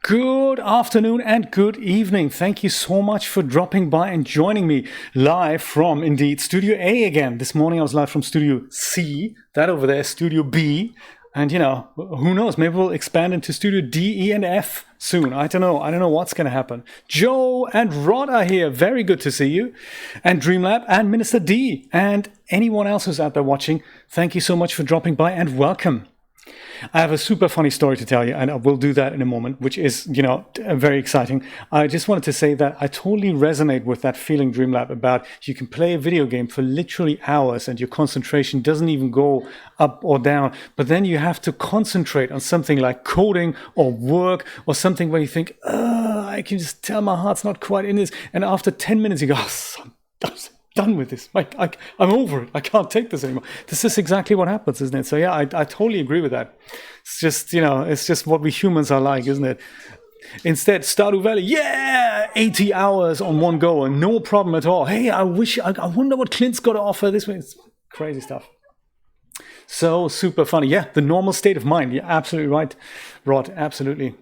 Good afternoon and good evening. Thank you so much for dropping by and joining me live from, indeed, Studio A again. This morning I was live from Studio C, that over there, Studio B. And, who knows, maybe we'll expand into Studio D, E, and F soon. I don't know what's going to happen. Joe and Rod are here. Very good to see you. And Dreamlab and Minister D and anyone else who's out there watching. Thank you so much for dropping by and welcome. I have a super funny story to tell you, and I will do that in a moment, which is, very exciting. I just wanted to say that I totally resonate with that feeling, Dreamlab, about you can play a video game for literally hours and your concentration doesn't even go up or down, but then you have to concentrate on something like coding or work or something where you think, I can just tell my heart's not quite in this. And after 10 minutes, you go, I'm done with this. I'm over it. I can't take this anymore. This is exactly what happens, isn't it? So yeah, I totally agree with that. It's just, it's just what we humans are like, isn't it? Instead, Stardew Valley, 80 hours on one go and no problem at all. Hey, I wonder what Clint's got to offer this way. It's crazy stuff. So super funny. Yeah, the normal state of mind. You're absolutely right, Rod. Absolutely.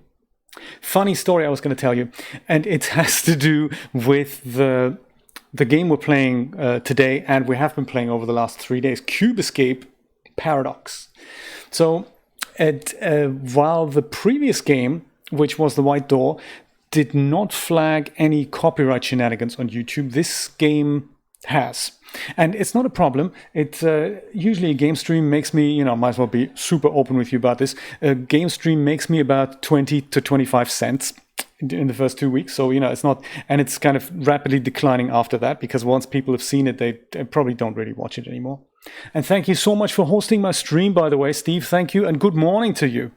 Funny story I was going to tell you. And it has to do with the game we're playing today, and we have been playing over the last 3 days, Cube Escape Paradox. So while the previous game, which was The White Door, did not flag any copyright shenanigans on YouTube, this game has. And it's not a problem. It usually a game stream makes me, might as well be super open with you about this. A game stream makes me about 20 to 25 cents in the first 2 weeks. So, it's not, and it's kind of rapidly declining after that, because once people have seen it, they probably don't really watch it anymore. And thank you so much for hosting my stream, by the way, Steve. Thank you. And good morning to you.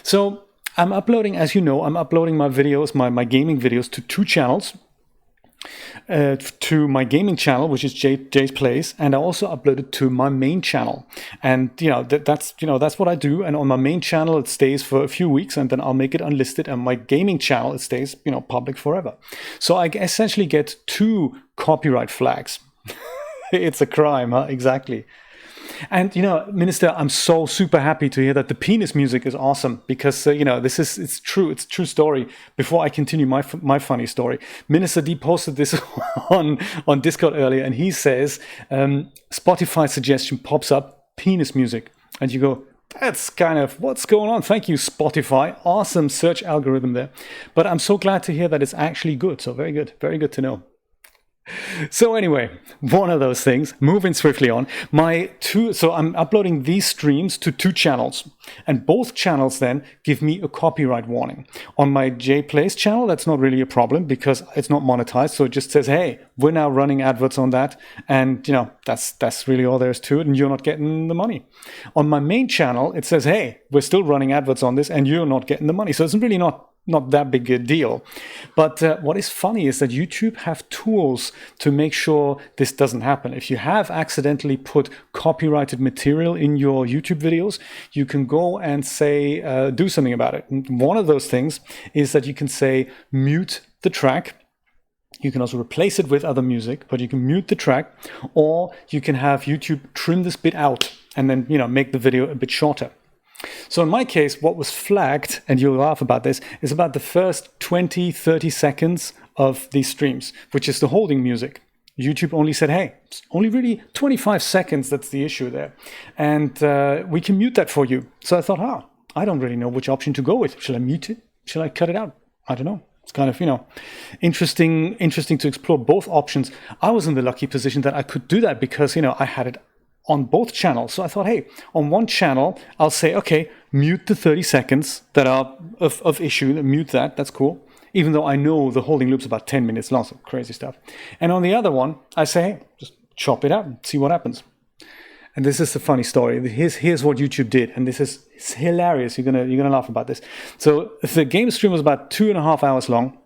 So I'm uploading, as you know, my videos, my gaming videos to two channels. To my gaming channel, which is Jay's Plays, and I also uploaded to my main channel. And that's what I do. And on my main channel, it stays for a few weeks, and then I'll make it unlisted. And my gaming channel, it stays public forever. So I essentially get two copyright flags. It's a crime, huh? Exactly. And, Minister, I'm so super happy to hear that the penis music is awesome, because, it's true. It's a true story. Before I continue my funny story, Minister D posted this on Discord earlier, and he says, Spotify suggestion pops up, penis music. And you go, that's kind of what's going on. Thank you, Spotify. Awesome search algorithm there. But I'm so glad to hear that it's actually good. So very good to know. So anyway, one of those things, moving swiftly on, so I'm uploading these streams to two channels, and both channels then give me a copyright warning. On my J Plays channel, that's not really a problem because it's not monetized, so it just says, hey, we're now running adverts on that, and that's really all there is to it, and you're not getting the money. On my main channel, it says, hey, we're still running adverts on this, and you're not getting the money. So it's really not that big a deal. But what is funny is that YouTube have tools to make sure this doesn't happen. If you have accidentally put copyrighted material in your YouTube videos, you can go and say, do something about it. And one of those things is that you can say, mute the track. You can also replace it with other music, but you can mute the track, or you can have YouTube trim this bit out and then, make the video a bit shorter. So in my case, what was flagged, and you'll laugh about this, is about the first 20, 30 seconds of these streams, which is the holding music. YouTube only said, hey, it's only really 25 seconds, that's the issue there. And we can mute that for you. So I thought, I don't really know which option to go with. Shall I mute it? Shall I cut it out? I don't know. It's kind of, interesting to explore both options. I was in the lucky position that I could do that because, I had it on both channels. So I thought, hey, on one channel, I'll say, okay, mute the 30 seconds that are of issue, mute that, that's cool. Even though I know the holding loop's about 10 minutes long, so crazy stuff. And on the other one, I say, hey, just chop it out and see what happens. And this is the funny story. Here's what YouTube did, and it's hilarious. You're gonna laugh about this. So the game stream was about 2.5 hours long.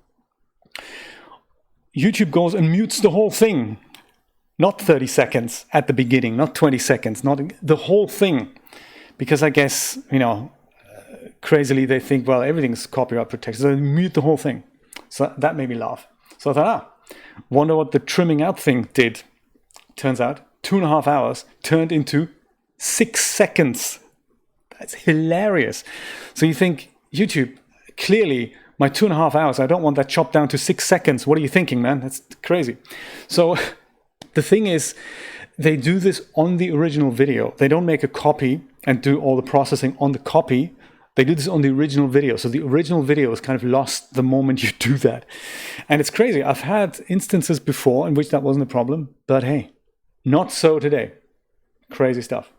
YouTube goes and mutes the whole thing. Not 30 seconds at the beginning, not 20 seconds, not the whole thing. Because I guess, crazily they think, well, everything's copyright protected, so they mute the whole thing. So that made me laugh. So I thought, wonder what the trimming out thing did. Turns out 2.5 hours turned into 6 seconds. That's hilarious. So you think, YouTube, clearly my 2.5 hours, I don't want that chopped down to 6 seconds. What are you thinking, man? That's crazy. So the thing is, they do this on the original video. They don't make a copy and do all the processing on the copy. They do this on the original video. So the original video is kind of lost the moment you do that. And it's crazy. I've had instances before in which that wasn't a problem, but hey, not so today. Crazy stuff.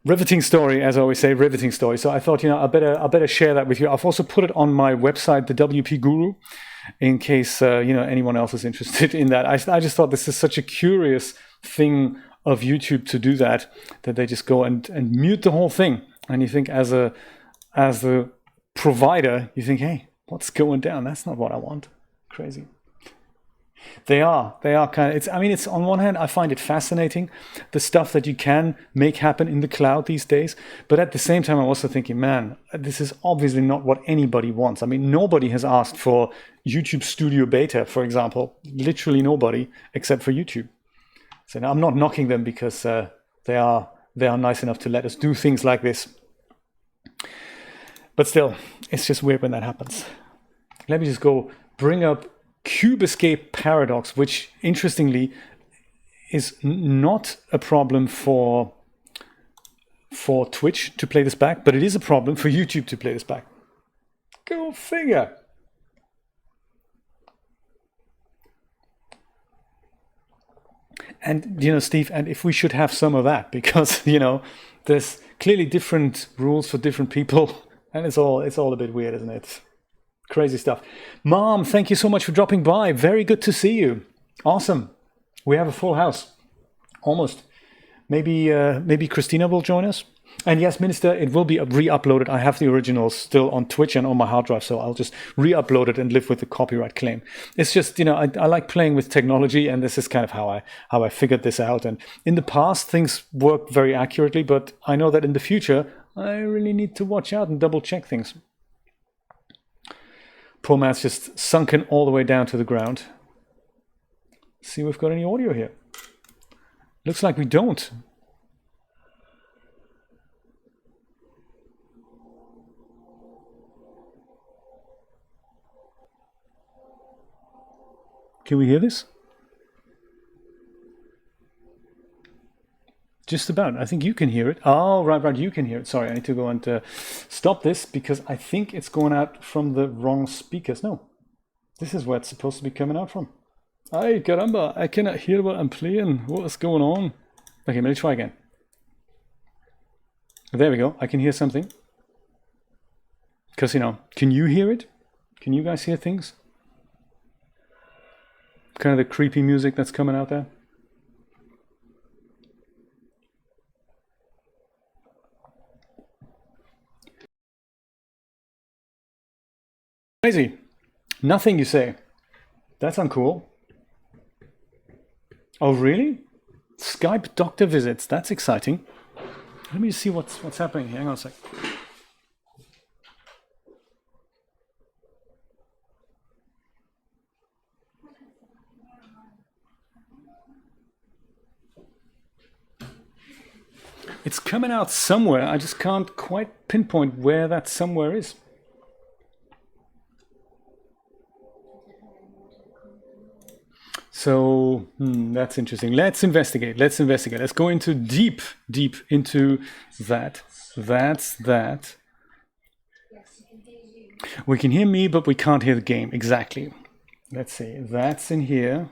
Riveting story, as I always say, riveting story. So I thought, I better share that with you. I've also put it on my website, the WP Guru, in case anyone else is interested in that. I just thought this is such a curious thing of YouTube to do that they just go and mute the whole thing. And you think as the provider, you think, hey, what's going down? That's not what I want. Crazy. They are kind of, it's on one hand, I find it fascinating, the stuff that you can make happen in the cloud these days. But at the same time, I'm also thinking, man, this is obviously not what anybody wants. I mean, nobody has asked for YouTube Studio Beta, for example, literally nobody except for YouTube. So now I'm not knocking them because they are nice enough to let us do things like this. But still, it's just weird when that happens. Let me just go bring up Cube Escape Paradox, which interestingly is not a problem for Twitch to play this back, but it is a problem for YouTube to play this back. Go figure. And Steve, and if we should have some of that, because there's clearly different rules for different people, and it's all a bit weird, isn't it? Crazy stuff. Mom, thank you so much for dropping by. Very good to see you. Awesome. We have a full house. Almost. Maybe Christina will join us. And yes, Minister, it will be re-uploaded. I have the originals still on Twitch and on my hard drive, so I'll just re-upload it and live with the copyright claim. It's just, I like playing with technology, and this is kind of how I figured this out. And in the past, things worked very accurately, but I know that in the future, I really need to watch out and double check things. Poor man's just sunken all the way down to the ground. See if we've got any audio here. Looks like we don't. Can we hear this? Just about. I think you can hear it. Oh, right, you can hear it. Sorry, I need to go and stop this because I think it's going out from the wrong speakers. No, this is where it's supposed to be coming out from. Ay, caramba, I cannot hear what I'm playing. What is going on? Okay, let me try again. There we go. I can hear something. Because, can you hear it? Can you guys hear things? Kind of the creepy music that's coming out there. Crazy. Nothing, you say? That's uncool. Oh, really? Skype doctor visits. That's exciting. Let me see what's happening here. Hang on a sec. It's coming out somewhere. I just can't quite pinpoint where that somewhere is. So that's interesting. Let's investigate. Let's go into deep into that. That's that. We can hear me, but we can't hear the game. Exactly. Let's see. That's in here.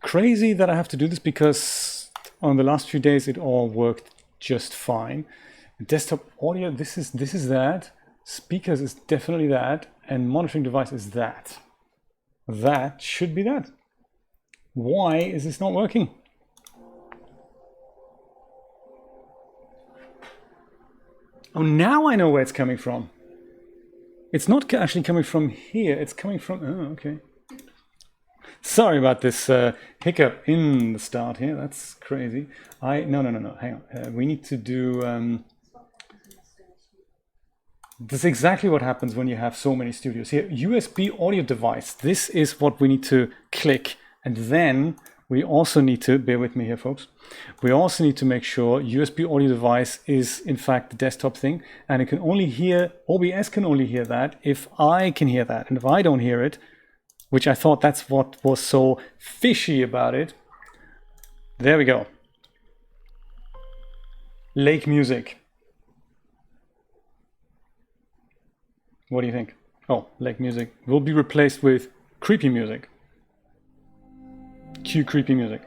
Crazy that I have to do this because on the last few days it all worked just fine. Desktop audio, this is that. Speakers is definitely that. And monitoring device is that. That should be that. Why is this not working? Oh, now I know where it's coming from. It's not actually coming from here. It's coming from... Oh, okay. Sorry about this hiccup in the start here. That's crazy. No. Hang on. We need to do... This is exactly what happens when you have so many studios. Here, USB audio device. This is what we need to click. And then we also need to, bear with me here, folks, we also need to make sure USB audio device is in fact the desktop thing, and it can only hear, OBS can only hear that if I can hear that. And if I don't hear it, which I thought that's what was so fishy about it, there we go. Lake music. What do you think? Oh, lake music will be replaced with creepy music. Cue creepy music.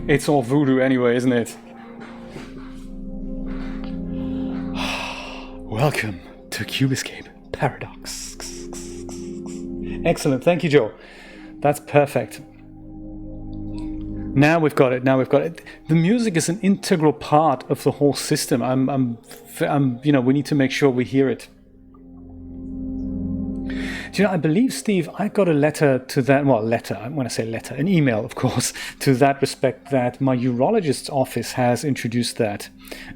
It's all voodoo anyway, isn't it? Welcome to Cubescape Paradox. Excellent, thank you, Joe. That's perfect. Now we've got it. Now we've got it. The music is an integral part of the whole system. We need to make sure we hear it. Do you know, I believe, Steve, I got a letter to that, well, letter, when I say letter, an email, of course, to that respect, that my urologist's office has introduced that,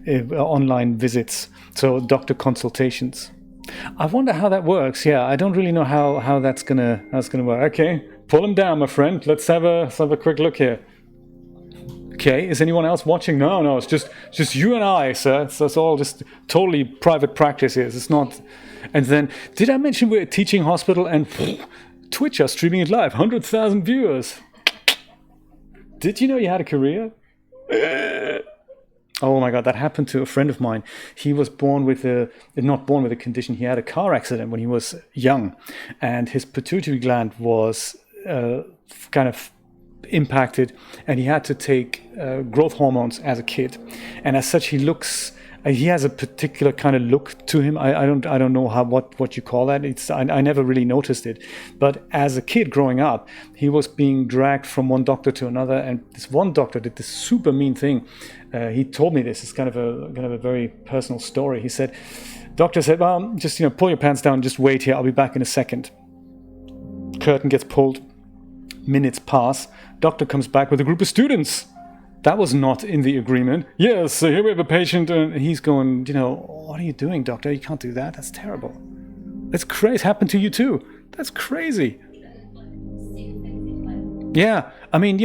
online visits, so doctor consultations. I wonder how that works. Yeah, I don't really know how that's gonna work. Okay, pull him down, my friend. Let's have a quick look here. Okay, is anyone else watching? No, it's just you and I, sir. It's all just totally private practice here. It's not. And then, did I mention we're a teaching hospital and Twitch are streaming it live? 100,000 viewers. Did you know you had a career? Oh my God, that happened to a friend of mine. He was not born with a condition. He had a car accident when he was young, and his pituitary gland was kind of impacted, and he had to take growth hormones as a kid. And as such, he has a particular kind of look to him. I don't know what you call that. I never really noticed it. But as a kid growing up, he was being dragged from one doctor to another, and this one doctor did this super mean thing. He told me this. It's kind of a very personal story. He said, doctor said, well, just pull your pants down, just wait here. I'll be back in a second. Curtain gets pulled. Minutes pass. Doctor comes back with a group of students. That was not in the agreement. Yes, so here we have a patient, and he's going, what are you doing, doctor? You can't do that. That's terrible. That's crazy. It's happened to you too. That's crazy. Yeah, I mean,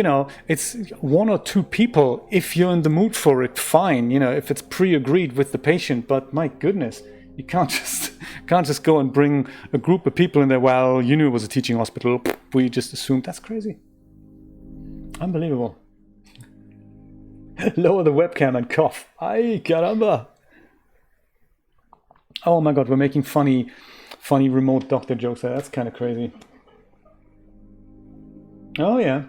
it's one or two people. If you're in the mood for it, fine. If it's pre-agreed with the patient. But my goodness, you can't just go and bring a group of people in there. Well, you knew it was a teaching hospital. We just assumed. That's crazy. Unbelievable. Lower the webcam and cough. Ay, caramba. Oh my God, we're making funny remote doctor jokes there. That's kind of crazy. Oh yeah.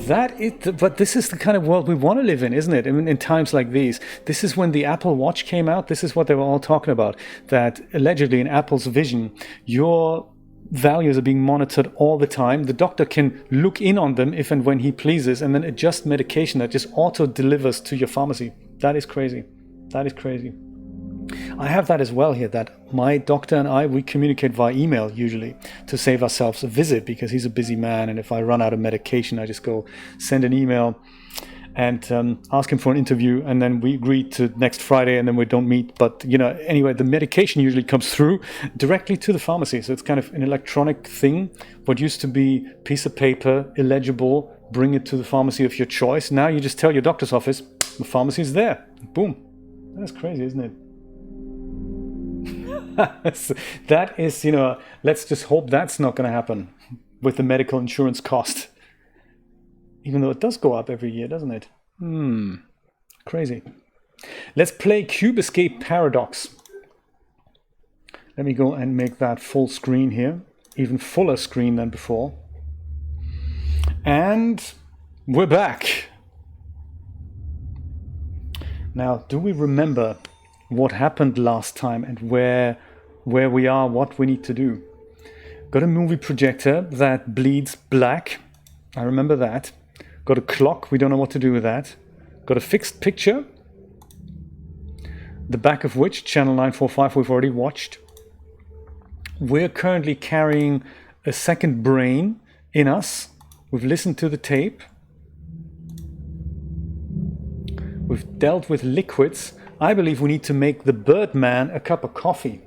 But this is the kind of world we want to live in, isn't it? I mean, in times like these. This is when the Apple Watch came out. This is what they were all talking about. That allegedly in Apple's vision, your values are being monitored all the time. The doctor can look in on them if and when he pleases, and then adjust medication that just auto delivers to your pharmacy. That is crazy. That is crazy. I have that as well here, that my doctor and we communicate via email usually to save ourselves a visit, because he's a busy man, and if I run out of medication, I just go send an email and ask him for an interview, and then we agree to next Friday, and then we don't meet. But anyway, the medication usually comes through directly to the pharmacy, so it's kind of an electronic thing. What used to be piece of paper, illegible, bring it to the pharmacy of your choice. Now you just tell your doctor's office, the pharmacy is there. Boom. That's crazy, isn't it? That is, let's just hope that's not going to happen with the medical insurance cost. Even though it does go up every year, doesn't it? Crazy. Let's play Cubescape Paradox. Let me go and make that full screen here. Even fuller screen than before. And we're back. Now, do we remember what happened last time and where we are, what we need to do? Got a movie projector that bleeds black. I remember that. Got a clock, we don't know what to do with that. Got a fixed picture, the back of which, channel 945, we've already watched. We're currently carrying a second brain in us. We've listened to the tape. We've dealt with liquids. I believe we need to make the Birdman a cup of coffee.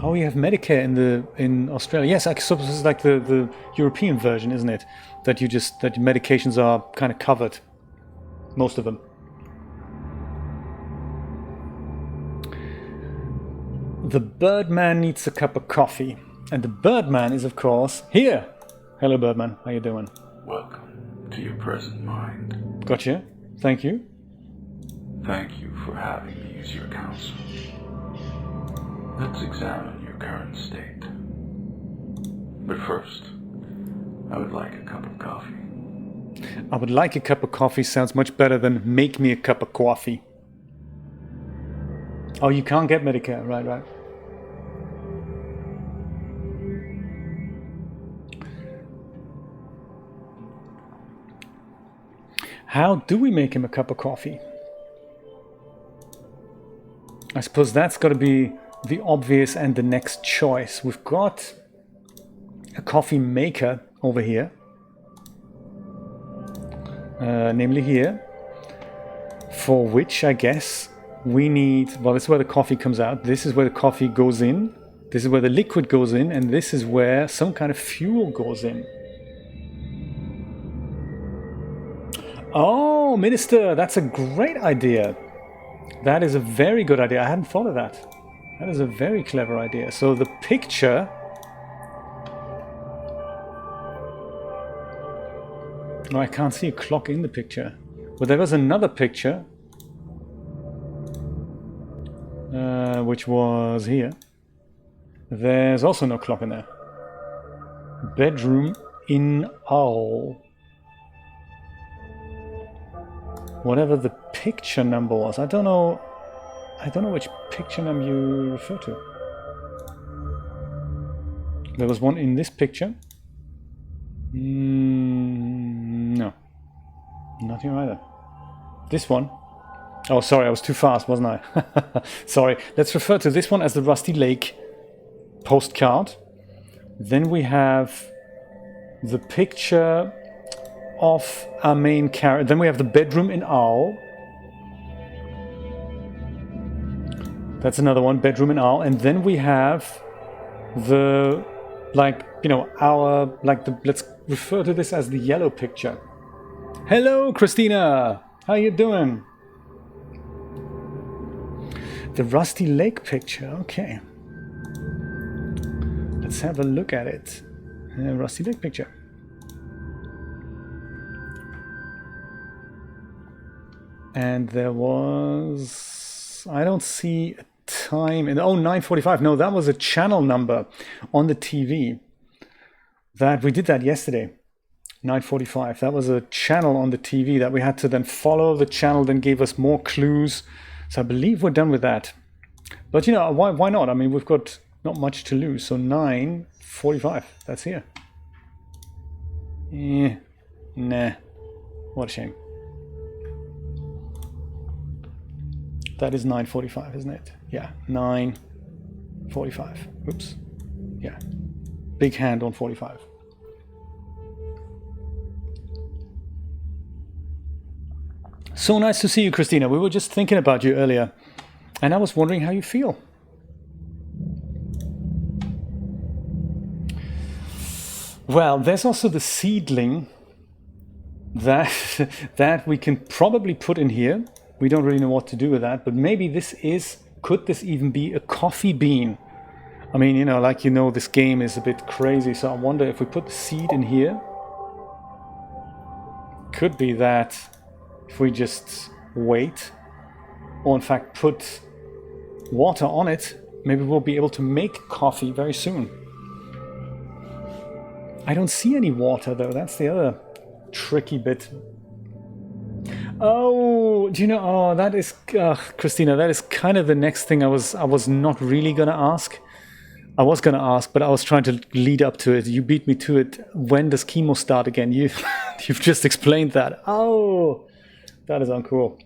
Oh, you have Medicare in Australia. Yes, I suppose it's like the European version, isn't it? That medications are kind of covered, most of them. The Birdman needs a cup of coffee, and the Birdman is, of course, here. Hello, Birdman. How you doing? Welcome to your present mind. Gotcha. Thank you. Thank you for having me as your counsel. Let's examine your current state. But first, I would like a cup of coffee. I would like a cup of coffee sounds much better than make me a cup of coffee. Oh, you can't get Medicare. Right. How do we make him a cup of coffee? I suppose that's got to be the obvious and the next choice. We've got a coffee maker over here. Namely here. For which, I guess, we need... Well, this is where the coffee comes out. This is where the coffee goes in. This is where the liquid goes in. And this is where some kind of fuel goes in. Oh, Minister, that's a great idea. That is a very good idea. I hadn't thought of that. That is a very clever idea. So the picture... No, I can't see a clock in the picture. But there was another picture. Which was here. There's also no clock in there. Bedroom in Owl. Whatever the picture number was. I don't know which picture number you refer to. There was one in this picture. No. Not here either. This one. Oh, sorry, I was too fast, wasn't I? Sorry. Let's refer to this one as the Rusty Lake postcard. Then we have the picture of our main character. Then we have the bedroom in Owl. That's another one, bedroom in Owl. And then we have the, let's refer to this as the yellow picture. Hello, Christina. How you doing? The Rusty Lake picture, okay. Let's have a look at it. Rusty Lake picture. And there was... I don't see a time... 9:45. No, that was a channel number on the TV. We did that yesterday. 9:45. That was a channel on the TV that we had to then follow. The channel then gave us more clues. So I believe we're done with that. But why not? I mean, we've got not much to lose. So 9:45. That's here. Nah. What a shame. That is 9:45, isn't it? Yeah, 9:45. Oops. Yeah. Big hand on 45. So nice to see you, Christina. We were just thinking about you earlier, and I was wondering how you feel. Well, there's also the seedling that we can probably put in here. We don't really know what to do with that, but maybe could this even be a coffee bean? I mean, this game is a bit crazy, so I wonder if we put the seed in here. Could be that if we just wait, or in fact put water on it, maybe we'll be able to make coffee very soon. I don't see any water though, that's the other tricky bit. Oh, do you know? Oh, that is Christina. That is kind of the next thing I was not really gonna ask. I was gonna ask, but I was trying to lead up to it. You beat me to it. When does chemo start again? You've just explained that. Oh, that is uncool.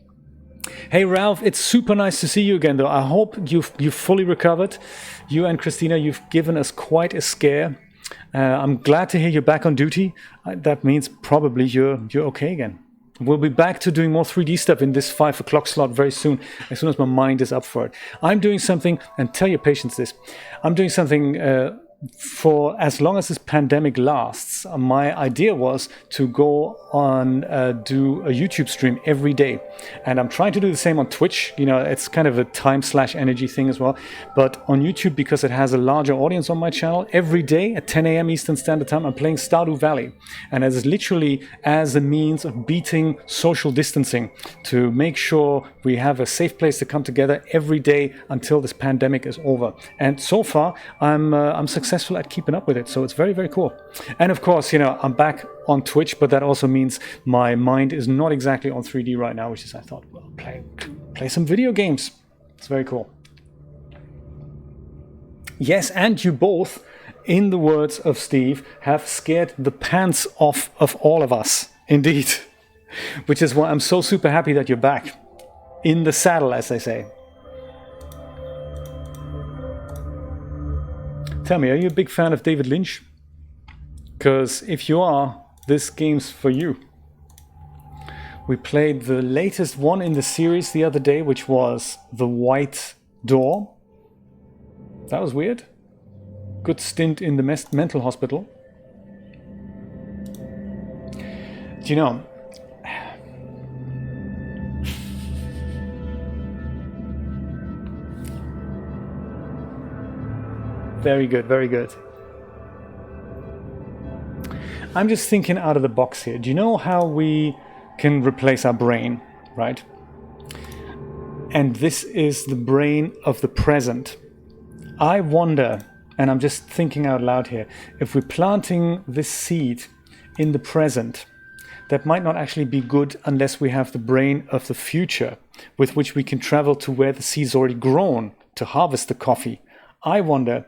Hey Ralph, it's super nice to see you again, though. I hope you've fully recovered. You and Christina, you've given us quite a scare. I'm glad to hear you're back on duty. That means probably you're okay again. We'll be back to doing more 3D stuff in this 5 o'clock slot very soon, as soon as my mind is up for it. I'm doing something, and tell your patients this, I'm doing something for as long as this pandemic lasts. My idea was to go on do a YouTube stream every day, and I'm trying to do the same on Twitch. You know, it's kind of a time/energy thing as well, but on YouTube, because it has a larger audience on my channel, every day at 10 a.m. Eastern Standard Time I'm playing Stardew Valley, and it's literally as a means of beating social distancing, to make sure we have a safe place to come together every day until this pandemic is over. And so far I'm successful at keeping up with it, so it's very, very cool. And of course, you know, I'm back on Twitch, but that also means my mind is not exactly on 3D right now, which is, I thought, well, play some video games. It's very cool. Yes, and you both, in the words of Steve, have scared the pants off of all of us, indeed. Which is why I'm so super happy that you're back in the saddle, as they say. Tell me, are you a big fan of David Lynch? Because if you are, this game's for you. We played the latest one in the series the other day, which was The White Door. That was weird. Good stint in the mental hospital. Do you know, very good, very good. I'm just thinking out of the box here. Do you know how we can replace our brain, right? And this is the brain of the present. I wonder, and I'm just thinking out loud here, if we're planting this seed in the present, that might not actually be good unless we have the brain of the future, with which we can travel to where the seed's already grown to harvest the coffee. I wonder,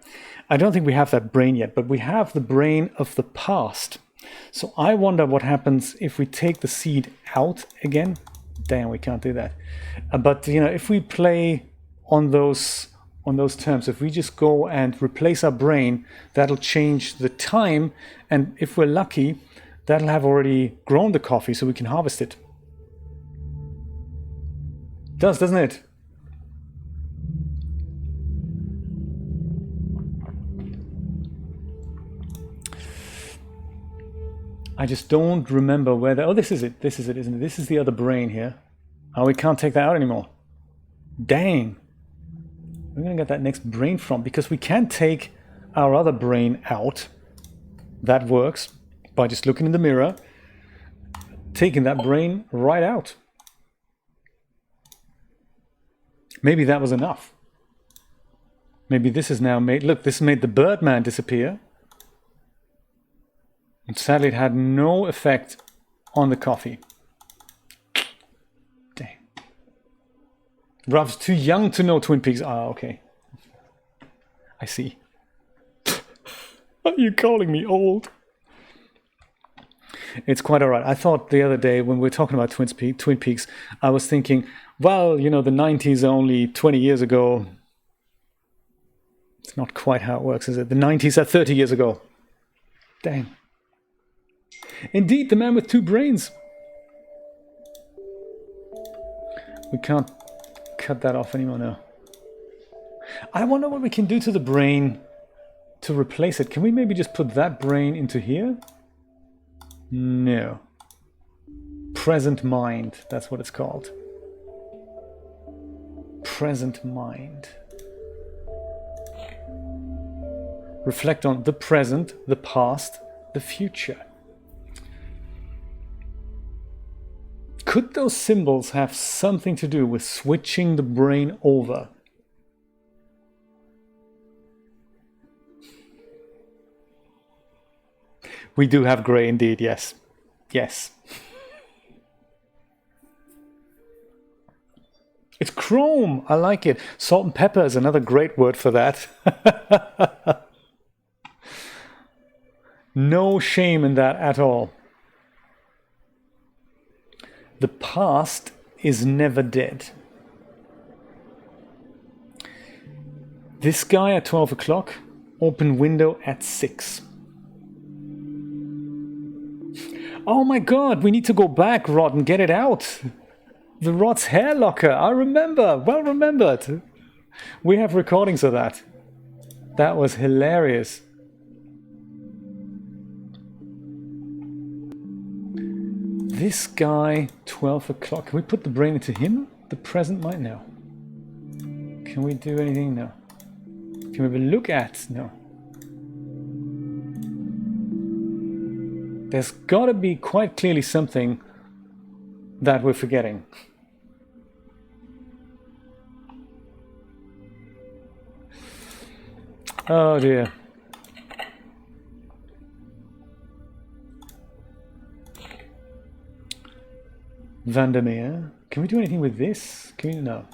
I don't think we have that brain yet, but we have the brain of the past. So I wonder what happens if we take the seed out again. Damn, we can't do that. But you know, if we play on those terms, if we just go and replace our brain, that'll change the time, and if we're lucky, that'll have already grown the coffee so we can harvest it. Does, doesn't it? I just don't remember where the... Oh, this is it. This is it, isn't it? This is the other brain here. Oh, we can't take that out anymore. Dang. We're going to get that next brain from, because we can't take our other brain out. That works by just looking in the mirror, taking that brain right out. Maybe that was enough. Maybe this is now made... Look, this made the Birdman disappear. And sadly, it had no effect on the coffee. Dang. Rav's too young to know Twin Peaks. Ah, okay. I see. Are you calling me old? It's quite all right. I thought the other day when we were talking about Twin Peaks, I was thinking, well, you know, the 90s are only 20 years ago. It's not quite how it works, is it? The 90s are 30 years ago. Dang. Indeed, the man with two brains. We can't cut that off anymore now. I wonder what we can do to the brain to replace it. Can we maybe just put that brain into here? No. Present mind, that's what it's called. Present mind. Reflect on the present, the past, the future. Could those symbols have something to do with switching the brain over? We do have grey indeed, yes. Yes. It's chrome, I like it. Salt and pepper is another great word for that. No shame in that at all. The past is never dead. This guy at 12 o'clock, open window at 6. Oh my god, we need to go back, Rod, and get it out. The Rod's hair locker, I remember, well remembered. We have recordings of that. That was hilarious. This guy, 12 o'clock. Can we put the brain into him? The present might now. Can we do anything? No. Can we have a look at? No. There's got to be quite clearly something that we're forgetting. Oh dear. Vandermeer. Can we do anything with this? Can we? No.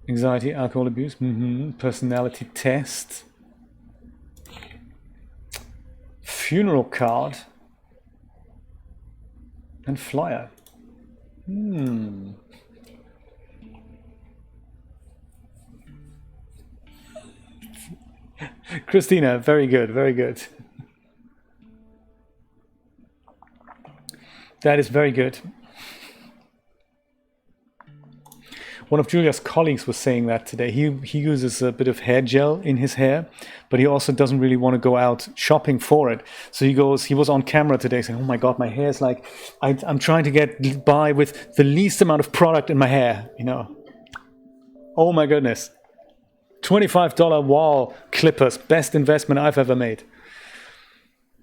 Anxiety, alcohol abuse. Personality test. Funeral card. And flyer. Christina, very good, very good. That is very good. One of Julia's colleagues was saying that today. He uses a bit of hair gel in his hair, but he also doesn't really want to go out shopping for it. So he was on camera today saying, oh my God, my hair's like, I'm trying to get by with the least amount of product in my hair, you know. Oh my goodness. $25 wall clippers, best investment I've ever made.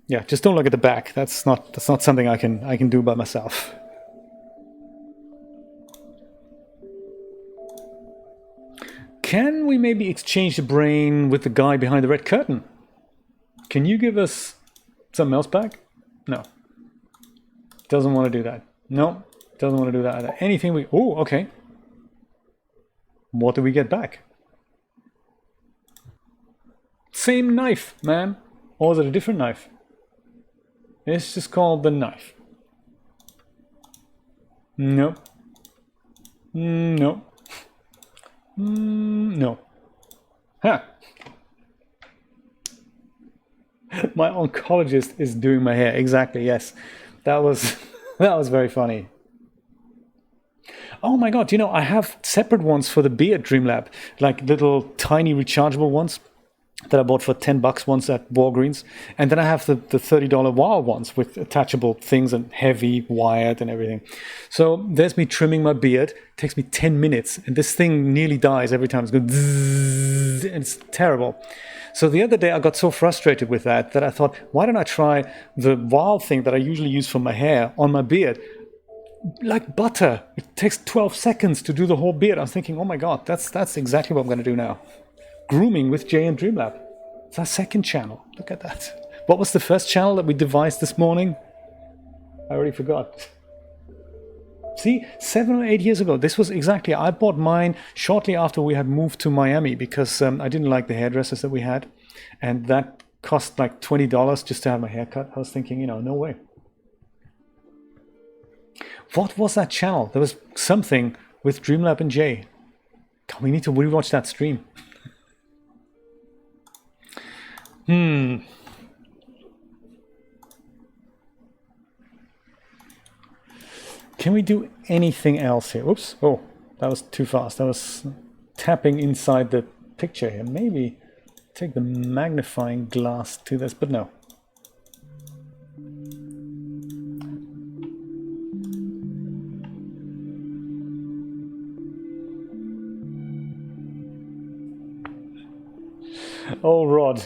Yeah, just don't look at the back. That's not something I can do by myself. Can we maybe exchange the brain with the guy behind the red curtain? Can you give us something else back? No. Doesn't want to do that. No, doesn't want to do that either. Anything we... Oh, okay. What do we get back? Same knife, man. Or is it a different knife? It's just called the knife. Nope. Nope. No. Huh. My oncologist is doing my hair. Exactly, yes. That was very funny. Oh my God, you know, I have separate ones for the beard Dreamlab, like little tiny rechargeable ones that I bought for $10 once at Walgreens. And then I have the $30 WoW ones with attachable things and heavy wired and everything. So there's me trimming my beard. It takes me 10 minutes and this thing nearly dies every time. It's going zzz, and it's terrible. So the other day I got so frustrated with that I thought, why don't I try the WoW thing that I usually use for my hair on my beard? Like butter. It takes 12 seconds to do the whole beard. I was thinking, oh my God, that's exactly what I'm going to do now. Grooming with Jay and Dreamlab. It's our second channel. Look at that. What was the first channel that we devised this morning? I already forgot. See, 7 or 8 years ago, this was exactly, I bought mine shortly after we had moved to Miami because I didn't like the hairdressers that we had. And that cost like $20 just to have my hair cut. I was thinking, you know, no way. What was that channel? There was something with Dreamlab and Jay. God, we need to rewatch that stream. Can we do anything else here? Oops. Oh, that was too fast. I was tapping inside the picture here. Maybe take the magnifying glass to this, but no. Oh, Rod.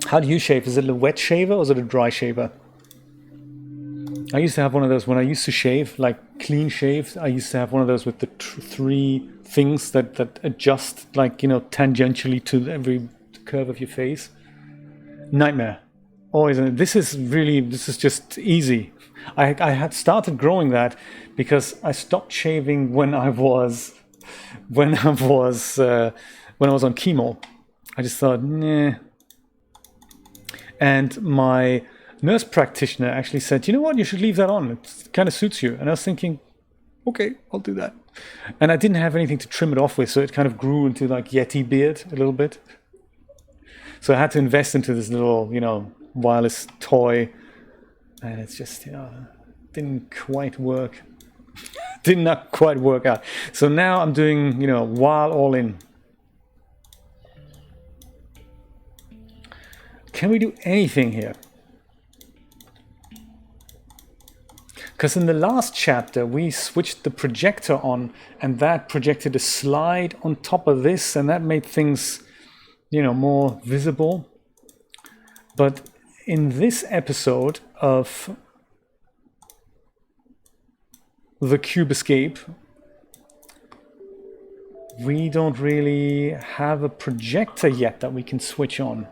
How do you shave? Is it a wet shaver or is it a dry shaver? I used to have one of those when I used to shave, like clean shaves. I used to have one of those with the three things that adjust, like, you know, tangentially to every curve of your face. Nightmare. Always. This is just easy. I had started growing that because I stopped shaving when I was on chemo. I just thought, nah. And my nurse practitioner actually said, you know what, you should leave that on. It kind of suits you. And I was thinking, okay, I'll do that. And I didn't have anything to trim it off with, so it kind of grew into like Yeti beard a little bit. So I had to invest into this little, you know, wireless toy, and it's just, didn't quite work. Did not quite work out. So now I'm doing, while all in. Can we do anything here? Because in the last chapter, we switched the projector on, and that projected a slide on top of this, and that made things, more visible. But in this episode of The Cube Escape, we don't really have a projector yet that we can switch on.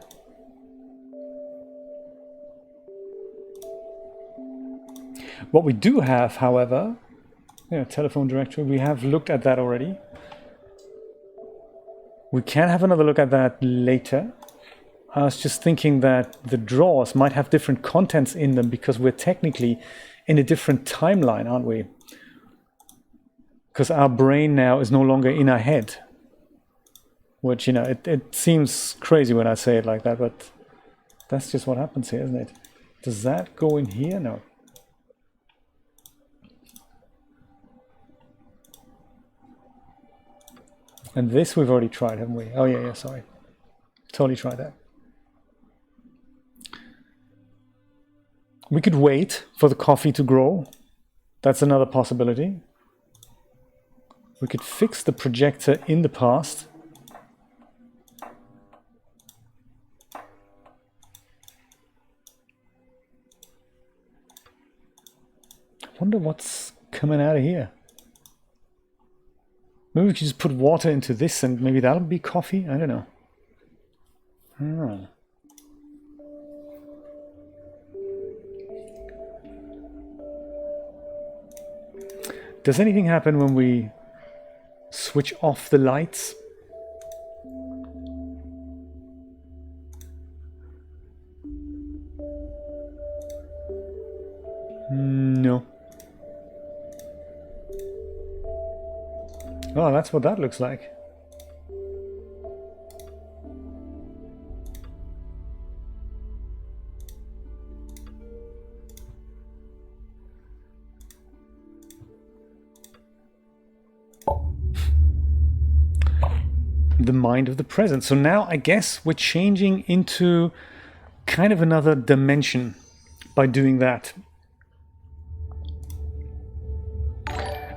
What we do have, however, telephone directory, we have looked at that already. We can have another look at that later. I was just thinking that the drawers might have different contents in them because we're technically in a different timeline, aren't we? Because our brain now is no longer in our head. Which, it seems crazy when I say it like that, but that's just what happens here, isn't it? Does that go in here? No. And this we've already tried, haven't we? Oh, yeah, sorry. Totally tried that. We could wait for the coffee to grow. That's another possibility. We could fix the projector in the past. I wonder what's coming out of here. Maybe we could just put water into this and maybe that'll be coffee? I don't know. Does anything happen when we switch off the lights? No. Oh, that's what that looks like. The mind of the present. So now I guess we're changing into kind of another dimension by doing that.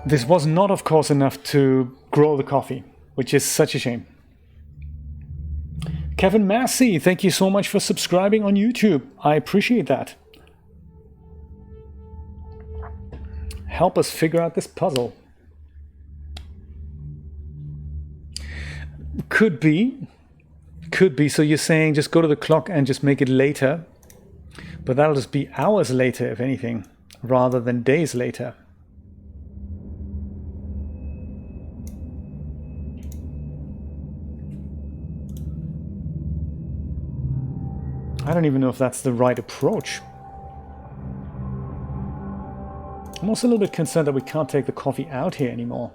This was not, of course, enough to grow the coffee, which is such a shame. Kevin Massey, thank you so much for subscribing on YouTube. I appreciate that. Help us figure out this puzzle. Could be. So you're saying just go to the clock and just make it later. But that'll just be hours later, if anything, rather than days later. I don't even know if that's the right approach. I'm also a little bit concerned that we can't take the coffee out here anymore.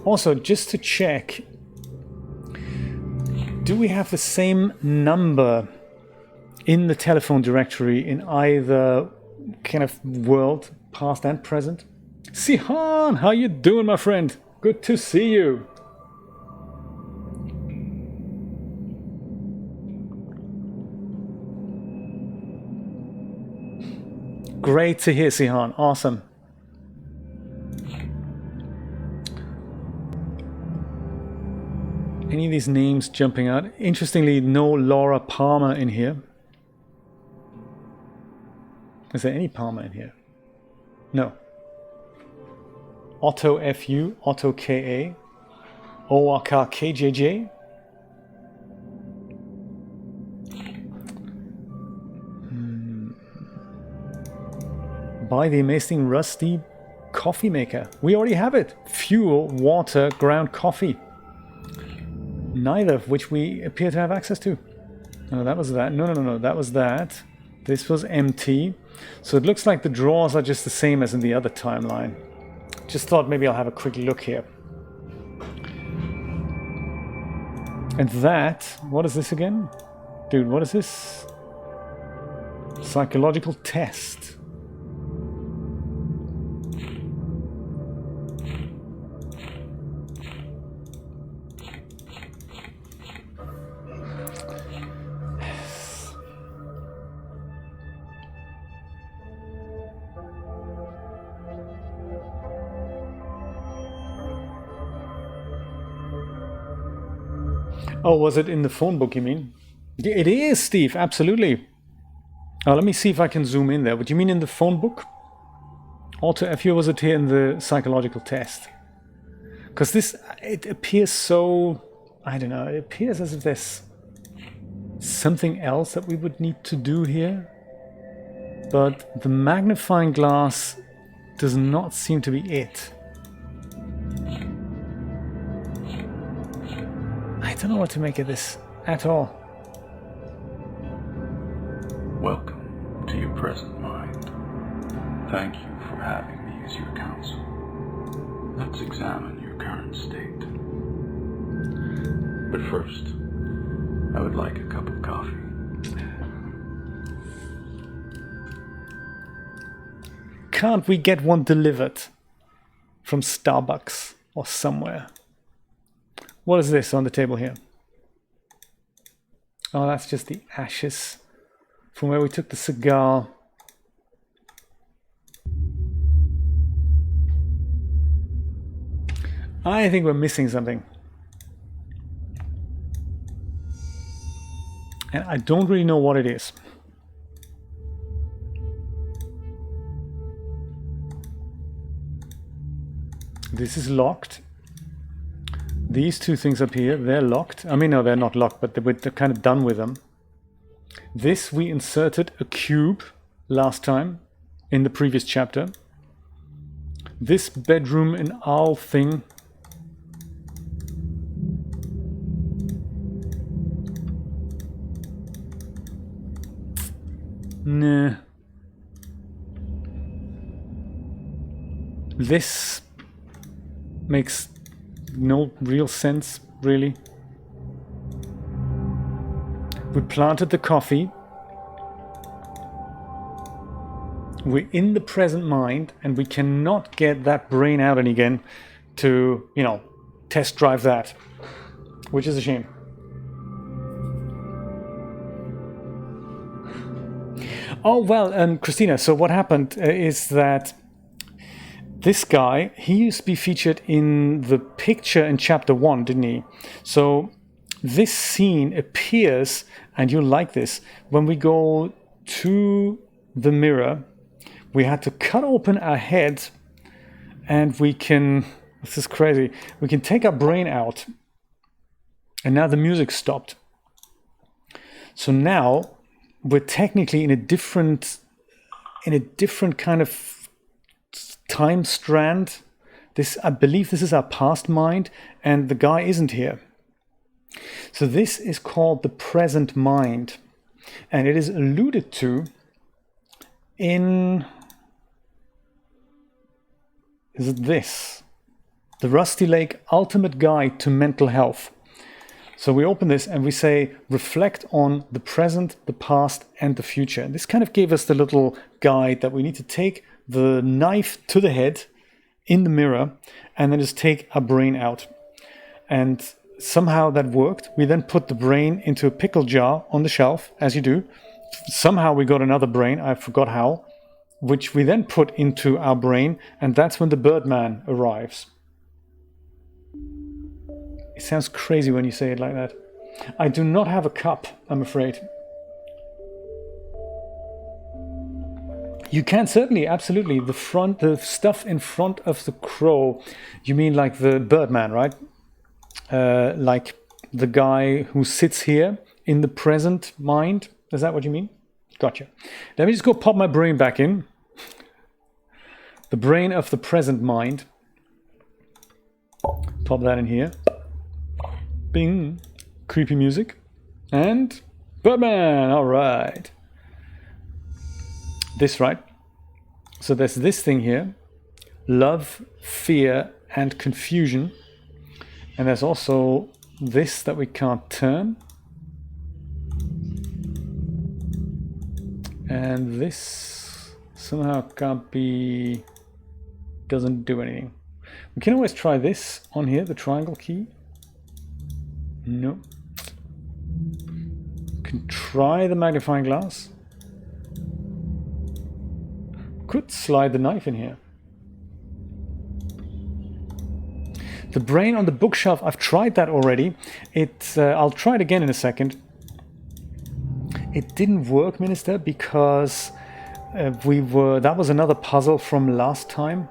Also, just to check, do we have the same number in the telephone directory in either kind of world, past and present? Sihan, how you doing, my friend? Good to see you. Great to hear, Sihan. Awesome. Any of these names jumping out? Interestingly, no Laura Palmer in here. Is there any Palmer in here? No. Otto FU, Otto KA, ORK KJJ. Buy the amazing Rusty coffee maker. We already have it. Fuel, water, ground coffee. Neither of which we appear to have access to. No, that was that. No, that was that. This was empty. So it looks like the drawers are just the same as in the other timeline. Just thought maybe I'll have a quick look here. And that, what is this again? Dude, what is this? Psychological test. Oh, was it in the phone book, you mean? It is, Steve, absolutely. Let me see if I can zoom in there. What do you mean in the phone book? Auto F, was it here in the psychological test? Because this, it appears so, I don't know, it appears as if there's something else that we would need to do here. But the magnifying glass does not seem to be it. I don't know what to make of this at all. Welcome to your present mind. Thank you for having me as your counsel. Let's examine your current state. But first, I would like a cup of coffee. Can't we get one delivered from Starbucks or somewhere? What is this on the table here? Oh, that's just the ashes from where we took the cigar. I think we're missing something. And I don't really know what it is. This is locked. These two things up here, they're locked. I mean, no, they're not locked, but they're kind of done with them. This, we inserted a cube last time in the previous chapter. This bedroom and owl thing. Nah. This makes no real sense, really. We planted the coffee. We're in the present mind, and we cannot get that brain out and again to, you know, test drive that, which is a shame. Oh, well, Christina, so what happened is that this guy, he used to be featured in the picture in chapter 1, didn't he? So this scene appears, and you'll like this, when we go to the mirror, we had to cut open our head, and we can, this is crazy, we can take our brain out, and now the music stopped. So now we're technically in a different kind of time strand. This, I believe this is our past mind, and the guy isn't here. So this is called the present mind, and it is alluded to in, is it this? The Rusty Lake Ultimate Guide to Mental Health. So we open this and we say, reflect on the present, the past, and the future. And this kind of gave us the little guide that we need to take the knife to the head in the mirror and then just take our brain out. And somehow that worked. We then put the brain into a pickle jar on the shelf, as you do. Somehow we got another brain, I forgot how, which we then put into our brain, and that's when the Birdman arrives. It sounds crazy when you say it like that. I do not have a cup, I'm afraid. You can certainly, absolutely. The stuff in front of the crow, you mean like the Birdman, right? Like the guy who sits here in the present mind. Is that what you mean? Gotcha. Let me just go pop my brain back in. The brain of the present mind. Pop that in here. Bing. Creepy music. And Birdman. All right. This, right? So there's this thing here. Love, fear, and confusion. And there's also this that we can't turn. And this somehow can't be... doesn't do anything. We can always try this on here, the triangle key. No. Can try the magnifying glass. Could slide the knife in here. The brain on the bookshelf, I've tried that already. I'll try it again in a second. It didn't work, Minister, because that was another puzzle from last time.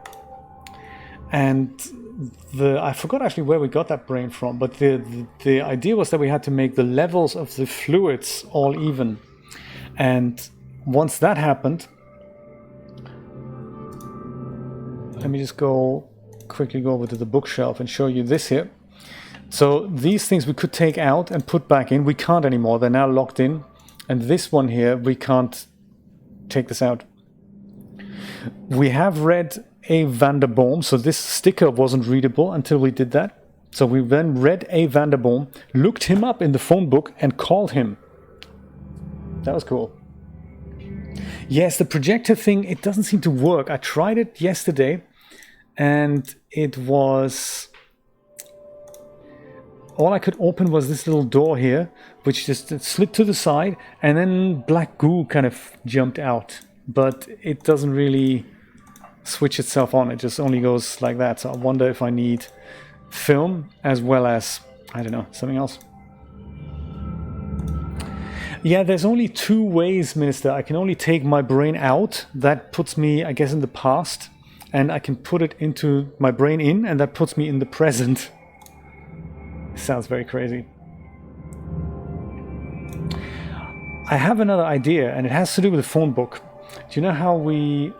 And I forgot actually where we got that brain from, but the idea was that we had to make the levels of the fluids all even. And once that happened, let me just quickly go over to the bookshelf and show you this here. So these things we could take out and put back in. We can't anymore. They're now locked in. And this one here, we can't take this out. We have read A. Vanderboom, so this sticker wasn't readable until we did that. So we then read A. Vanderboom, looked him up in the phone book and called him. That was cool. Yes, the projector thing, it doesn't seem to work. I tried it yesterday and it was... all I could open was this little door here, which just slid to the side, and then black goo kind of jumped out. But it doesn't really switch itself on. It just only goes like that. So I wonder if I need film as well as, I don't know, something else. Yeah, there's only two ways, Minister. I can only take my brain out. That puts me, I guess, in the past. And I can put it into my brain in, and that puts me in the present. Sounds very crazy. I have another idea, and it has to do with the phone book. Do you know how we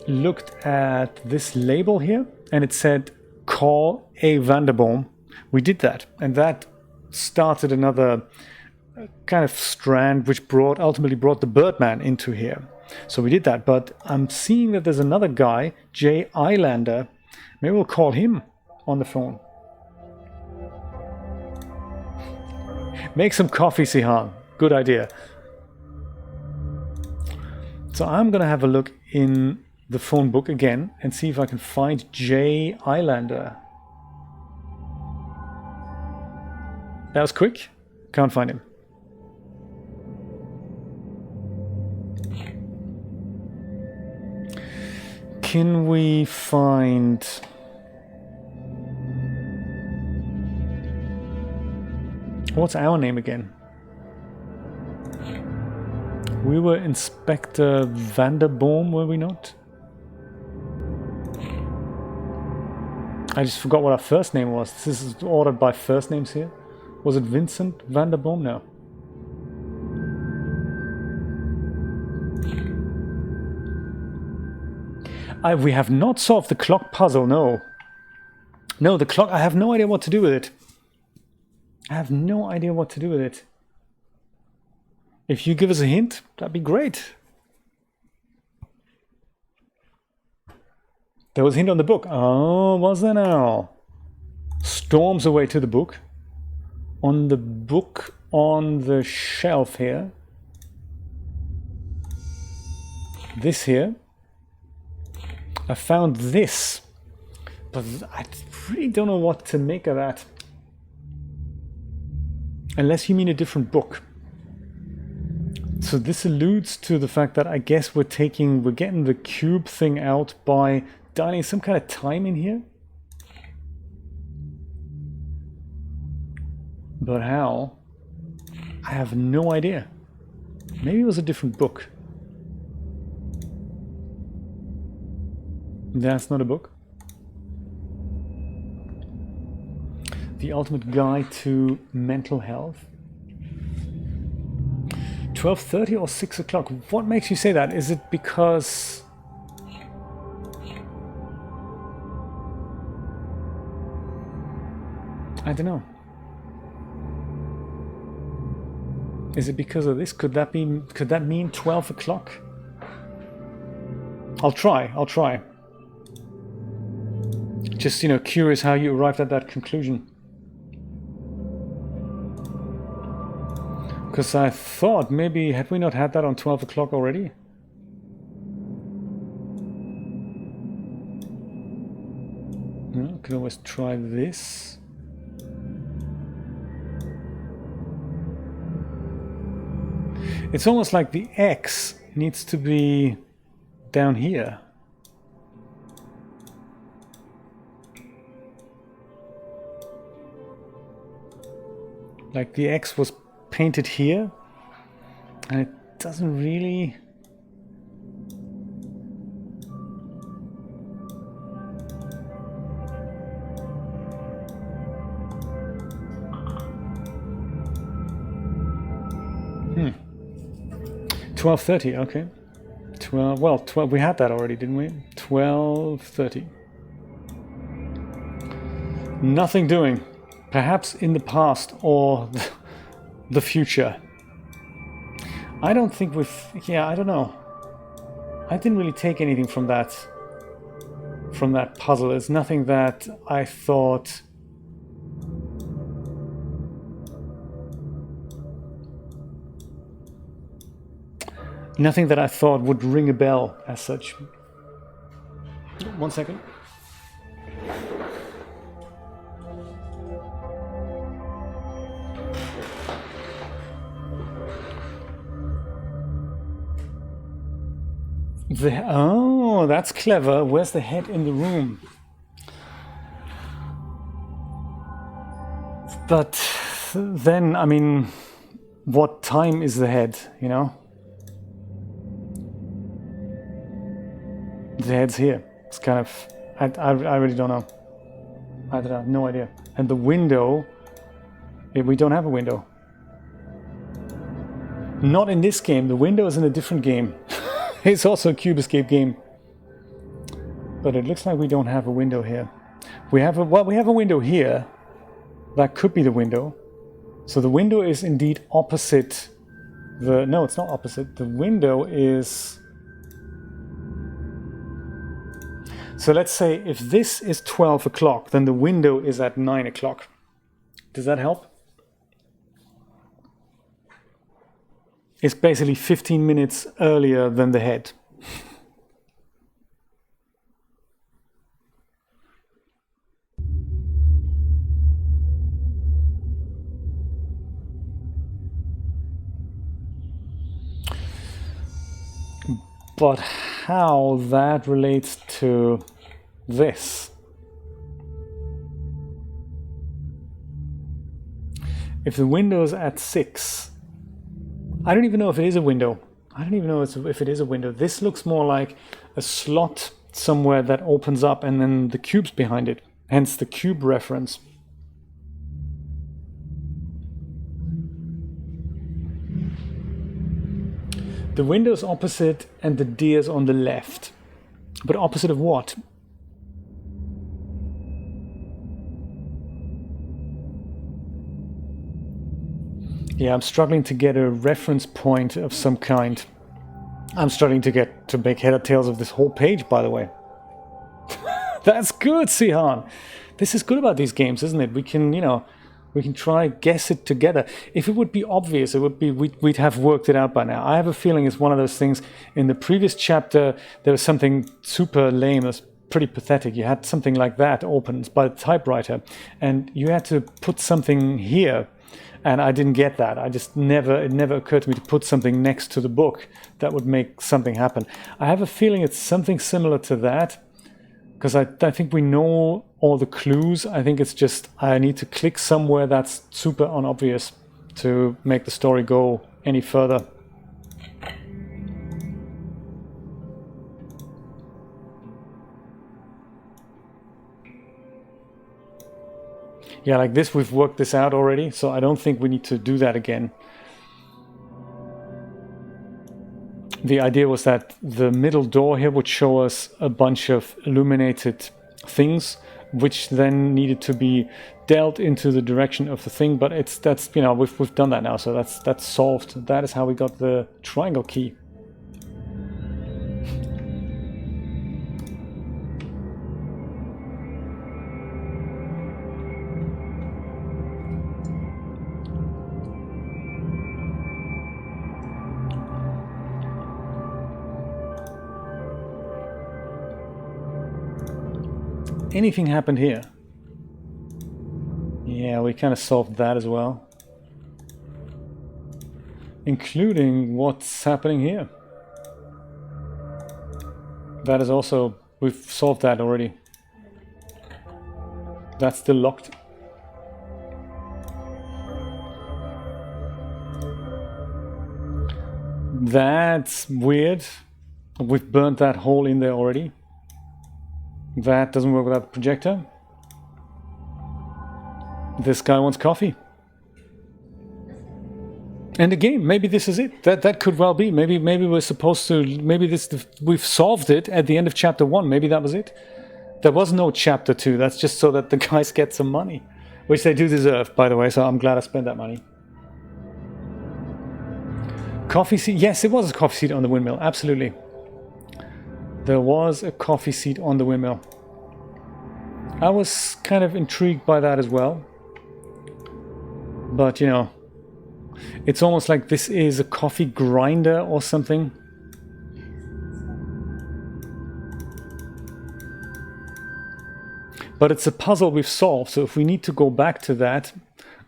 looked at this label here, and it said, call A. Vanderboom? We did that, and that started another kind of strand, which ultimately brought the Birdman into here. So we did that, but I'm seeing that there's another guy, Jay Islander. Maybe we'll call him on the phone. Make some coffee, Sihan. Good idea. So I'm going to have a look in the phone book again and see if I can find Jay Islander. That was quick. Can't find him. Can we find... what's our name again? We were Inspector Vanderboom, were we not? I just forgot what our first name was. This is ordered by first names here. Was it Vincent Vanderboom? No. We have not solved the clock puzzle, no. No, the clock, I have no idea what to do with it. I have no idea what to do with it. If you give us a hint, that'd be great. There was a hint on the book. Oh, was there now? Storms away to the book. On the book on the shelf here. This here. I found this. But I really don't know what to make of that. Unless you mean a different book. So this alludes to the fact that I guess we're getting the cube thing out by dialing some kind of time in here. But how? I have no idea. Maybe it was a different book. That's not a book. The Ultimate Guide to Mental Health. 12:30 or 6 o'clock? What makes you say that? Is it because... I don't know. Is it because of this? Could that mean 12 o'clock? I'll try. Just, curious how you arrived at that conclusion. Because I thought maybe, had we not had that on 12 o'clock already? No, can always try this. It's almost like the X needs to be down here. Like the X was painted here, and it doesn't really... Hmm. 12:30, okay. 12, well, 12, we had that already, didn't we? 12:30. Nothing doing. Perhaps in the past or the future. I don't think I don't know. I didn't really take anything from that puzzle. It's nothing that I thought... Nothing that I thought would ring a bell as such. 1 second. Oh, that's clever. Where's the head in the room? But then, I mean, what time is the head, you know? The head's here. It's kind of... I really don't know. I don't know, no idea. And the window... We don't have a window. Not in this game. The window is in a different game. It's also a Cube Escape game. But it looks like we don't have a window here. We have a window here. That could be the window. So the window is indeed opposite the... No, it's not opposite. The window is... So let's say if this is 12 o'clock, then the window is at 9 o'clock. Does that help? It's basically 15 minutes earlier than the head. But how that relates to this? If the window's at 6, I don't even know if it is a window. I don't even know if it is a window. This looks more like a slot somewhere that opens up and then the cube's behind it. Hence the cube reference. The window's opposite and the deer's on the left. But opposite of what? Yeah, I'm struggling to get a reference point of some kind. I'm struggling to make head or tails of this whole page, by the way. That's good, Sihan. This is good about these games, isn't it? We can, we can try guess it together. If it would be obvious, it would be we'd have worked it out by now. I have a feeling it's one of those things. In the previous chapter, there was something super lame. It was pretty pathetic. You had something like that opened by the typewriter, and you had to put something here. And I didn't get that. It never occurred to me to put something next to the book that would make something happen. I have a feeling it's something similar to that, because I think we know all the clues. I think it's just I need to click somewhere that's super unobvious to make the story go any further. Yeah, like this, we've worked this out already, so I don't think we need to do that again. The idea was that the middle door here would show us a bunch of illuminated things, which then needed to be dealt into the direction of the thing, but we've done that now, so that's solved. That is how we got the triangle key. anything happened here? Yeah, we kind of solved that as well. Including what's happening here. That is also... we've solved that already. That's still locked. That's weird. We've burnt that hole in there already. That doesn't work without the projector. This guy wants coffee. And again, maybe this is it. That could well be. Maybe we're supposed to. Maybe we've solved it at the end of chapter 1. Maybe that was it. There was no chapter 2. That's just so that the guys get some money, which they do deserve, by the way. So I'm glad I spent that money. Coffee seat. Yes, it was a coffee seat on the windmill. Absolutely. There was a coffee seat on the windmill. I was kind of intrigued by that as well. But, you know, it's almost like this is a coffee grinder or something. But it's a puzzle we've solved, so if we need to go back to that,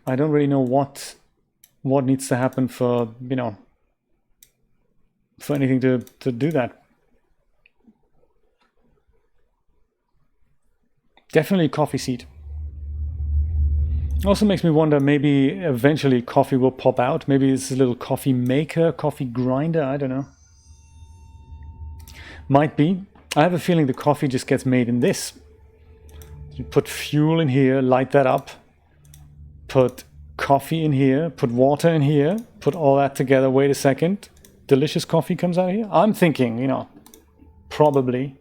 I don't really know what needs to happen for, you know, for anything to do that. Definitely a coffee seat. Also makes me wonder, maybe eventually coffee will pop out. Maybe it's a little coffee maker, coffee grinder, I don't know. Might be. I have a feeling the coffee just gets made in this. You put fuel in here, light that up, put coffee in here, put water in here, put all that together, wait a second, delicious coffee comes out of here? I'm thinking, you know, probably.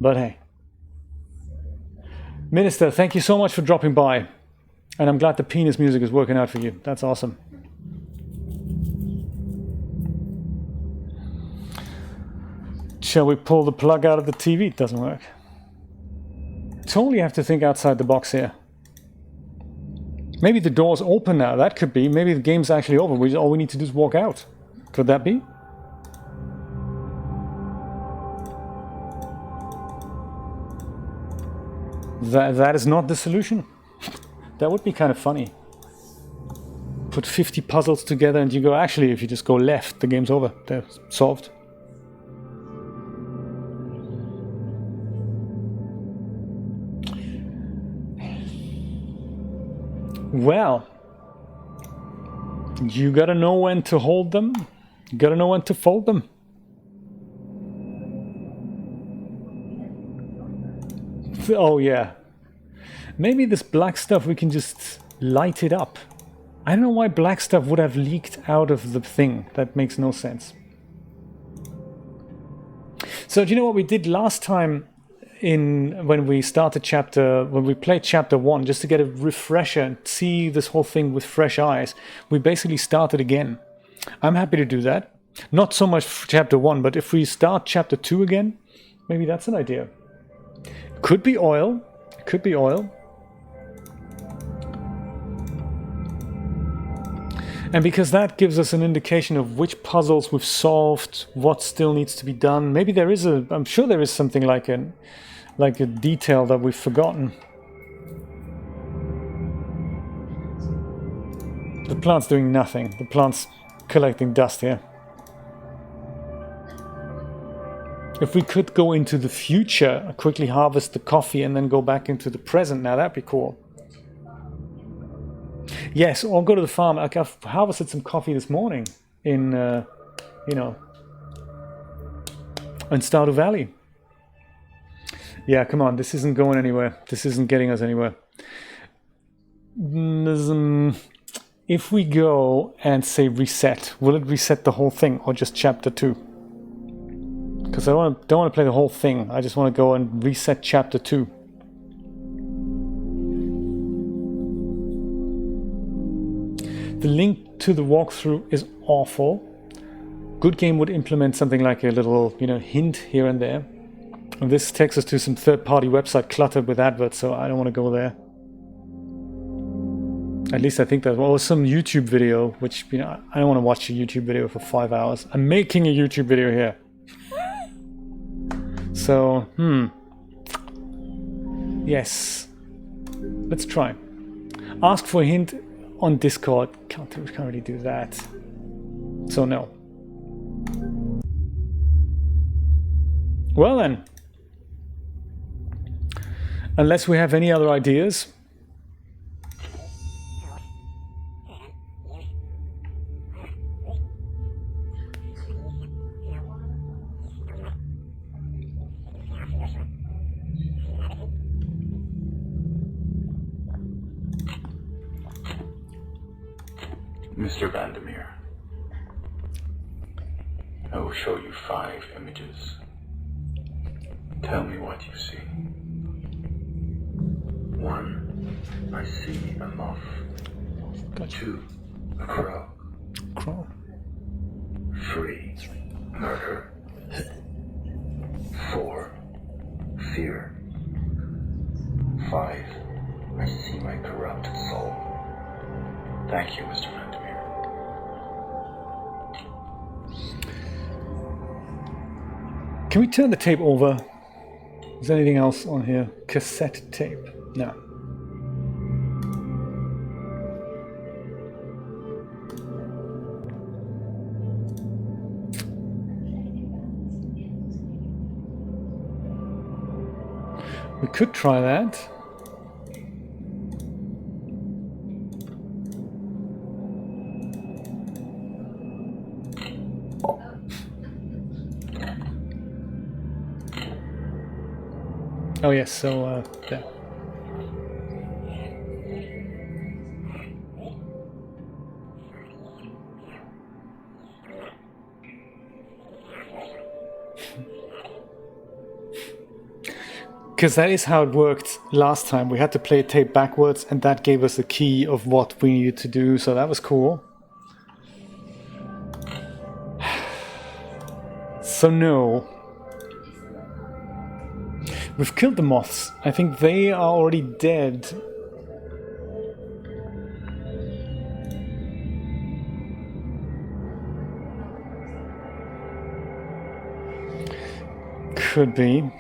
But hey. Minister, thank you so much for dropping by. And I'm glad the penis music is working out for you. That's awesome. Shall we pull the plug out of the TV? It doesn't work. Totally have to think outside the box here. Maybe the door's open now. That could be. Maybe the game's actually over. All we need to do is walk out. Could that be? That is not the solution. That would be kind of funny. Put 50 puzzles together and you go, actually, if you just go left, the game's over. They're solved. Well, you gotta know when to hold them. You gotta know when to fold them. Oh yeah. Maybe this black stuff, we can just light it up. I don't know why black stuff would have leaked out of the thing. That makes no sense. So do you know what we did last time when we played chapter 1, just to get a refresher and see this whole thing with fresh eyes? We basically started again. I'm happy to do that. Not so much for chapter 1, but if we start chapter 2 again, maybe that's an idea. Could be oil. Could be oil. And because that gives us an indication of which puzzles we've solved, what still needs to be done. Maybe there is I'm sure there is something like a detail that we've forgotten. The plant's doing nothing. The plant's collecting dust here. If we could go into the future, quickly harvest the coffee and then go back into the present, now that'd be cool. Yes, or go to the farm. I've harvested some coffee this morning in, you know, in Stardew Valley. Yeah, come on, this isn't going anywhere. This isn't getting us anywhere. If we go and say reset, will it reset the whole thing or just chapter 2? Because I don't want to play the whole thing. I just want to go and reset chapter 2. The link to the walkthrough is awful. Good Game would implement something like a little, you know, hint here and there. And this takes us to some third-party website cluttered with adverts, so I don't want to go there. At least I think that was some YouTube video, which, you know, I don't want to watch a YouTube video for 5 hours. I'm making a YouTube video here. So, Yes. Let's try. Ask for a hint on Discord. Can't really do that. So no. Well then. Unless we have any other ideas. Mr. Vandermeer, I will show you 5 images. Tell me what you see. 1, I see a moth. Gotcha. 2, a crow. Crow. 3, murder. 4, fear. 5, I see my corrupted soul. Thank you, Mr. Vandermeer. Can we turn the tape over? Is there anything else on here? Cassette tape? No. We could try that. Oh yes, so there. Because that is how it worked last time. We had to play tape backwards, and that gave us the key of what we needed to do, so that was cool. So no. We've killed the moths. I think they are already dead. Could be.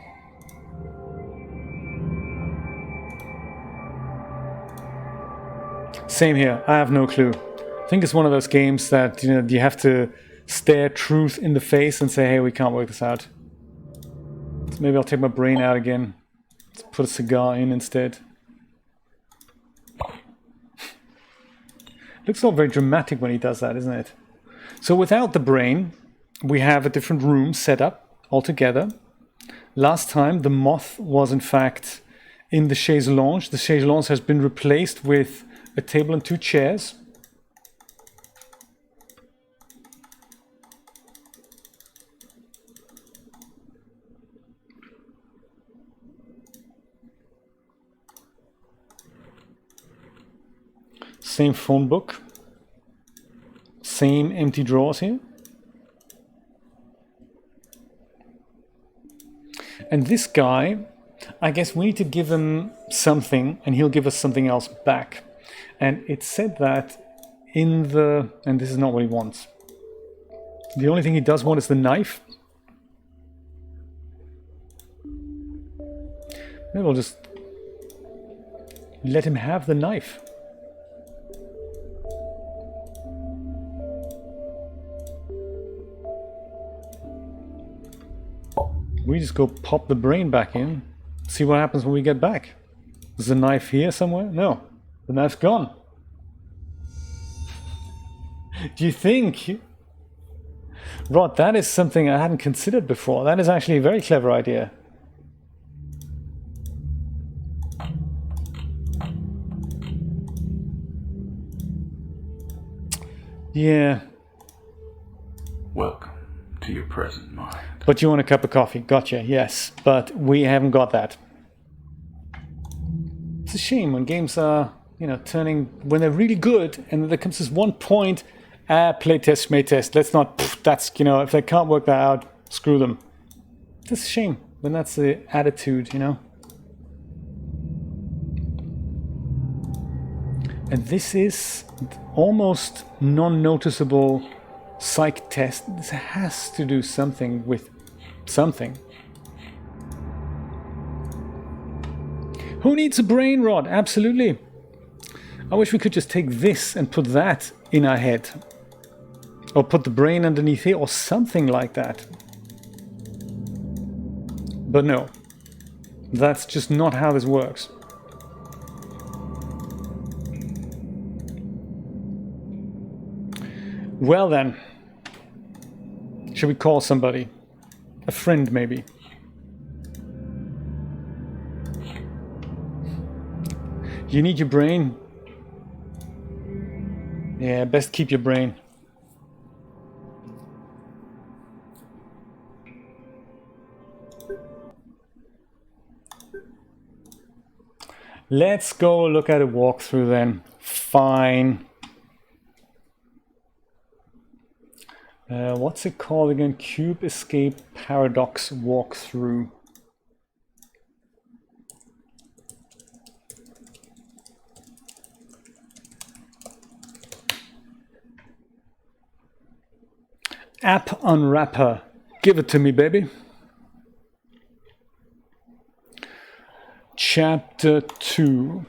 Same here. I have no clue. I think it's one of those games that, you know, you have to stare truth in the face and say, hey, we can't work this out. So maybe I'll take my brain out again. Let's put a cigar in instead. Looks all very dramatic when he does that, isn't it? So without the brain, we have a different room set up altogether. Last time, the moth was in fact in the chaise lounge. The chaise lounge has been replaced with a table and 2 chairs. Same phone book. Same empty drawers here. And this guy, I guess we need to give him something and he'll give us something else back. And it said that in the... and this is not what he wants. The only thing he does want is the knife. Maybe we'll just let him have the knife. We just go pop the brain back in, see what happens when we get back. Is the knife here somewhere? No, the knife's gone. Do you think? Rod, that is something I hadn't considered before. That is actually a very clever idea. Yeah. Welcome to your present mind. But you want a cup of coffee. Gotcha, yes. But we haven't got that. It's a shame when games are, you know, turning, when they're really good, and then there comes this one point, playtest, schmaytest, let's not, that's, you know, if they can't work that out, screw them. It's a shame when that's the attitude, you know. And this is almost non-noticeable psych test. This has to do something with something. Who needs a brain rod? Absolutely. I wish we could just take this and put that in our head. Or put the brain underneath here or something like that. But no. That's just not how this works. Well then. Should we call somebody? A friend maybe? You need your brain? Yeah, best keep your brain. Let's go look at a walkthrough then. Fine. What's it called again? Cube Escape Paradox Walkthrough. App Unwrapper. Give it to me, baby. Chapter 2.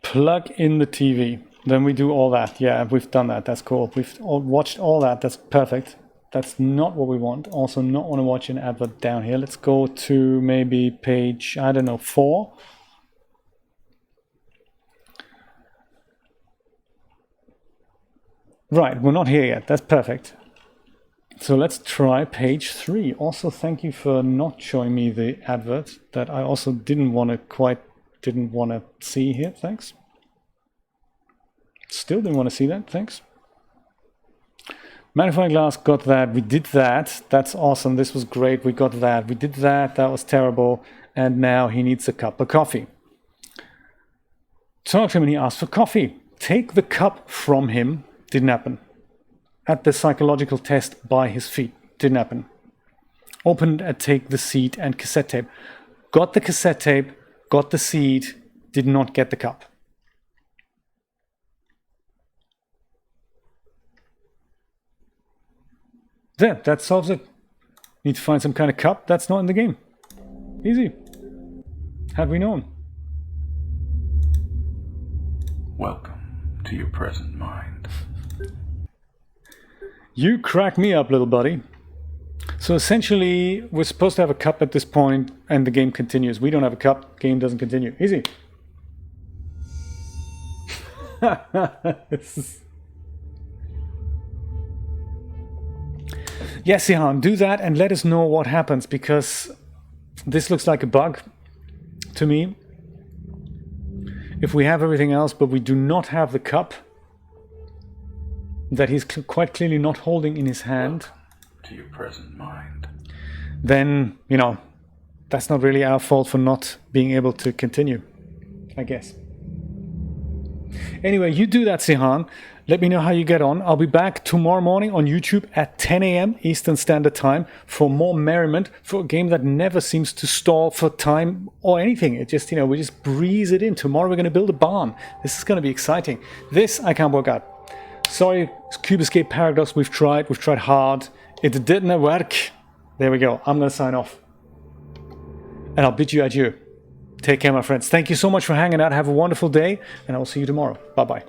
Plug in the TV. Then we do all that. Yeah, we've done that. That's cool. We've watched all that. That's perfect. That's not what we want. Also not want to watch an advert down here. Let's go to maybe page, I don't know, 4. Right, we're not here yet. That's perfect. So let's try page 3. Also, thank you for not showing me the advert that I also didn't want to see here. Thanks. Still didn't want to see that. Thanks. Magnifying glass, got that. We did that. That's awesome. This was great. We got that. We did that. That was terrible. And now he needs a cup of coffee. Talk to him and he asked for coffee. Take the cup from him. Didn't happen. At the psychological test by his feet. Didn't happen. Opened and take the seed and cassette tape. Got the cassette tape. Got the seed. Did not get the cup. There, that solves it. Need to find some kind of cup. That's not in the game. Easy. Had we known. Welcome to your present mind. You crack me up, little buddy. So essentially, we're supposed to have a cup at this point, and the game continues. We don't have a cup, game doesn't continue. Easy. Yes, Sihan, do that and let us know what happens, because this looks like a bug to me. If we have everything else, but we do not have the cup that he's quite clearly not holding in his hand, to your present mind, then, you know, that's not really our fault for not being able to continue, I guess. Anyway, you do that, Sihan. Let me know how you get on. I'll be back tomorrow morning on YouTube at 10 a.m. Eastern Standard Time for more merriment, for a game that never seems to stall for time or anything. It just, you know, we just breeze it in. Tomorrow we're going to build a barn. This is going to be exciting. This I can't work out. Sorry, Cube Escape Paradox, we've tried hard. It didn't work. There we go. I'm going to sign off. And I'll bid you adieu. Take care, my friends. Thank you so much for hanging out. Have a wonderful day, and I'll see you tomorrow. Bye-bye.